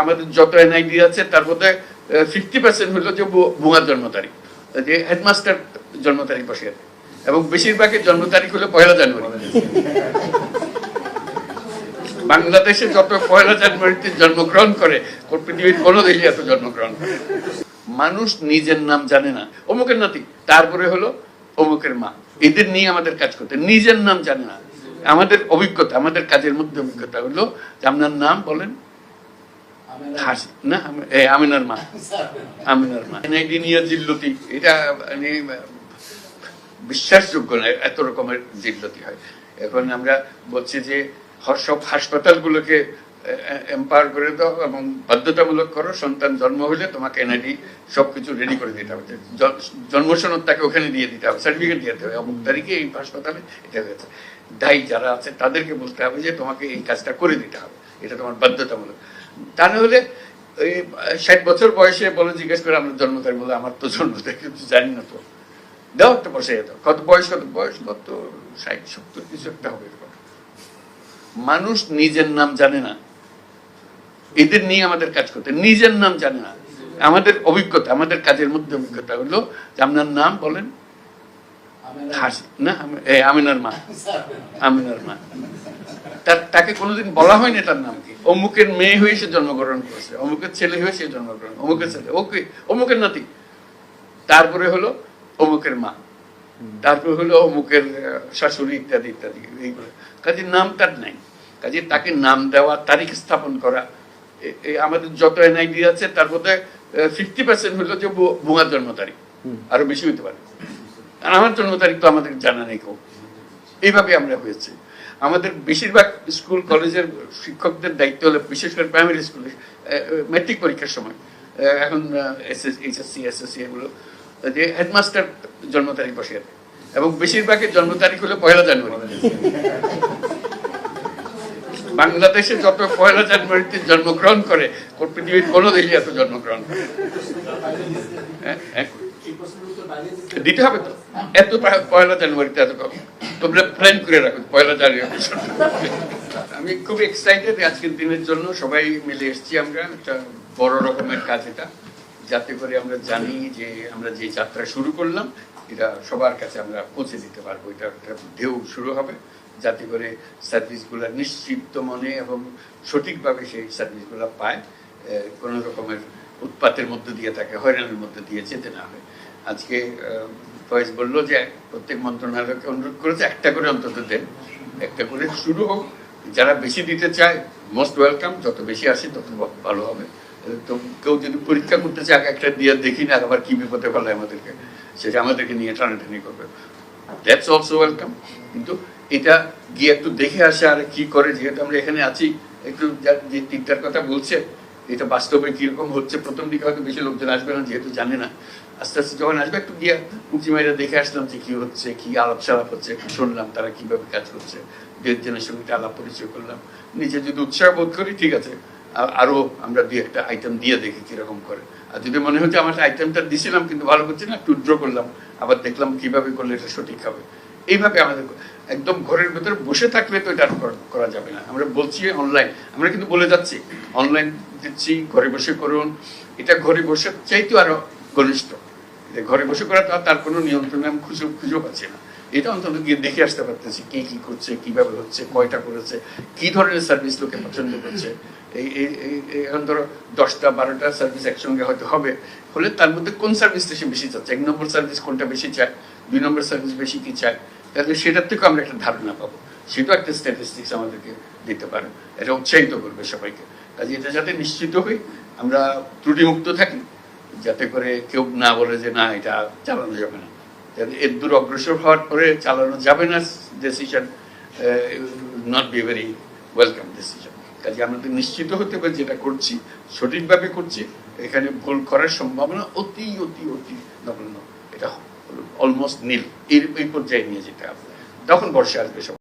আমাদের যত এনআইডি আছে তার মধ্যে 50% হলো যে ভুয়া জন্ম তারিখ, যে হেডমাস্টার জন্ম তারিখ বসে আছে, এবং বেশিরভাগের জন্ম তারিখ হলো 1 জানুয়ারি। বাংলাদেশে যত 1 জানুয়ারিতে জন্মগ্রহণ করে পৃথিবীর কোনো দেশে এত জন্মগ্রহণ করে। মানুষ নিজের নাম জানে না, অমুকের নাতি, তারপরে হলো অমুকের মা। এদের নিয়ে আমাদের কাজ করতে, নিজের নাম জানে না। আমাদের অভিজ্ঞতা, আমাদের কাজের মধ্যে অভিজ্ঞতা হলো যে আপনার নাম বলেন, না আমিনার মা, আমিনার মা। এনআইডি নিয়ে জিল্লতি, এটা মানে বিশ্বাসযোগ্য না, এত রকমের জিল্লতি হয়। এখন আমরা বলছি যে সব হাসপাতালগুলোকে এম্পাওয়ার করে দাও এবং বাধ্যতামূলক করো, সন্তান জন্ম হলে তোমাকে এনআইডি সবকিছু রেডি করে দিতে হবে, জন্ম সনদ তাকে ওখানে দিয়ে দিতে হবে, সার্টিফিকেট দিয়ে দিতে হবে, অমুক তারিখে এই হাসপাতালে এটা হয়েছে। দায়ী যারা আছে তাদেরকে বলতে হবে যে তোমাকে এই কাজটা করে দিতে হবে, এটা তোমার বাধ্যতামূলক। তা না হলে ওই 60 বছর বয়সে বলে জিজ্ঞেস করে আমার জন্ম তারিখ, বলে আমার তো জন্ম তারিখ জানি না, তো দাও একটা বসে যেত, কত বয়স, কত 60 70 কিছু একটা হবে। মানুষ নিজের নাম জানে না, এদের নিয়ে আমাদের কাজ করতে, নিজের নাম জানে না। আমাদের অভিজ্ঞতা, আমাদের কাজের মধ্যে অভিজ্ঞতা হলো যে আপনার নাম বলেন, না আমিনার মা, আমিনার মা। তাকে কোনোদিন বলা হয়নি তার নাম কি, অমুকের মেয়ে হয়ে সে জন্মগ্রহণ করেছে, অমুকের ছেলে হয়ে সে জন্মগ্রহণ, অমুকের ছেলে, ওকে অমুকের নাতি, তারপরে হলো অমুকের মা, তারপরে হলো অমুকের শাশুড়ি, ইত্যাদি ইত্যাদি। এইগুলো কাজে নাম তার নাই। কাজে তাকে নাম দেওয়া, তারিখ স্থাপন করা, আমাদের যত এনআইডি আছে তার মধ্যে 50% হলো যে ভুয়া জন্ম তারিখ, আরো বেশি হইতে পারে। আর আমার জন্ম তারিখ তো আমাদের জানা নেই কেউ। এইভাবে আমরা হয়েছে। আমাদের বেশিরভাগ স্কুল কলেজের শিক্ষকদের দায়িত্ব হলো, বিশেষ করে প্রাইমারি স্কুলে ম্যাট্রিক পরীক্ষার সময়, এখন এইচএসসি এসএসসি এগুলো, যে হেডমাস্টার জন্ম তারিখ বসে আছে, এবং বেশিরভাগের জন্ম তারিখ হলো 1 জানুয়ারি। বাংলাদেশে যত 1 জানুয়ারিতে জন্মগ্রহণ করে পৃথিবীর কোনো দেশে এত জন্মগ্রহণ করে। দিতে হবে তো, এত 1 জানুয়ারিতে এত কম, তোমরা প্ল্যান করে রাখো 1 জানুয়ারি। আমি খুব এক্সাইটেড আজকের দিনের জন্য। সবাই মিলে এসেছি আমরা, একটা বড় রকমের কাজ এটা, যাতে করে আমরা জানি যে আমরা যে যাত্রা শুরু করলাম এটা সবার কাছে আমরা পৌঁছে দিতে পারবো। এটা একটা ঢেউ শুরু হবে, যাতে করে সার্ভিসগুলো নিশ্চিত মনে এবং সঠিকভাবে সেই সার্ভিসগুলো পায়, কোনো রকমের উৎপাতের মধ্যে দিয়ে তাকে হয়রানির মধ্যে দিয়ে যেতে না হয়। আজকে ফয়েজ বললো যে প্রত্যেক মন্ত্রণালয়কে অনুরোধ করেছে একটা করে অন্তত দেন, একটা করে শুরু হোক। যারা বেশি দিতে চায় মোস্ট ওয়েলকাম, যত বেশি আসে তত ভালো হবে। তো কেউ যদি পরীক্ষা করতে চায় একটা দিয়ে দেখি না আবার কি বিপদে ফেলায় আমাদেরকে, সেটা আমাদেরকে নিয়ে টানাটানি করবে, দ্যাটস অলসো ওয়েলকাম। কিন্তু এটা গিয়ে একটু দেখে আসে আর কি করে, যেহেতু আমরা এখানে আছি, একটু যে 3টার কথা বলছে এটা বাস্তবে কিরকম হচ্ছে। প্রথম দিকে হয়তো বেশি লোকজন আসবে না, যেহেতু জানে না। আস্তে আস্তে যখন আসবে একটু গিয়ে উঁচি মাইরা দেখে আসলাম যে কি হচ্ছে, কি আলাপ সালাপ হচ্ছে, শুনলাম তারা কিভাবে কাজ করছে, দেশজনের সঙ্গে আলাপ পরিচয় করলাম। নিজে যদি উৎসাহ বোধ করি ঠিক আছে, আরো আমরা 2-1টা আইটেম দিয়ে দেখি কিরকম করে। আর যদি মনে হচ্ছে আমার আইটেমটা দিছিলাম কিন্তু ভালো করছে না, একটু ড্র করলাম, আবার দেখলাম কিভাবে করলে এটা সঠিক হবে। এইভাবে আমাদের একদম ঘরের ভেতরে বসে থাকলে তো এটা করা যাবে না। আমরা বলছি অনলাইন, আমরা কিন্তু বলে যাচ্ছি অনলাইন দিচ্ছি, ঘরে বসে করুন। এটা ঘরে বসে চাইতেও আরো ঘনিষ্ঠ, ঘরে বসে করা তার কোনো নিয়ন্ত্রণে আমি খুঁজেও পাচ্ছি না। এটা অন্তত গিয়ে দেখে আসতে পারতেছি কে কি করছে, কিভাবে হচ্ছে, কয়টা করেছে, কি ধরনের সার্ভিস লোকে পছন্দ করছে। এখন ধরো 10টা 12টা সার্ভিস একসঙ্গে হয়তো হলে তার মধ্যে কোন সার্ভিসটা সে বেশি চাচ্ছে, 1 নম্বর সার্ভিস কোনটা বেশি চায়, 2 নম্বর সার্ভিস বেশি কি চায়, তাহলে সেটার থেকে আমরা একটা ধারণা পাবো। সেটাও একটা স্ট্যাটিস্টিক্স আমাদেরকে দিতে পারে, এটা উৎসাহিত করবে সবাইকে। কাজে এটা যাতে নিশ্চিত হই আমরা ত্রুটিমুক্ত থাকি, যাতে করে কেউ না বলে যে না এটা চালানো যাবে না। এর দূর অগ্রসর হওয়ার পরে চালানো যাবে না decision, not be very welcome decision. কাজে আমাদের নিশ্চিত হতে হবে যেটা করছি সঠিকভাবে করছি, এখানে ভুল করার সম্ভাবনা অতি অতি অতি নগণ্য, এটা অলমোস্ট নীল। এই পর্যায়ে নিয়ে যেতে হবে, তখন বর্ষা আসবে সব।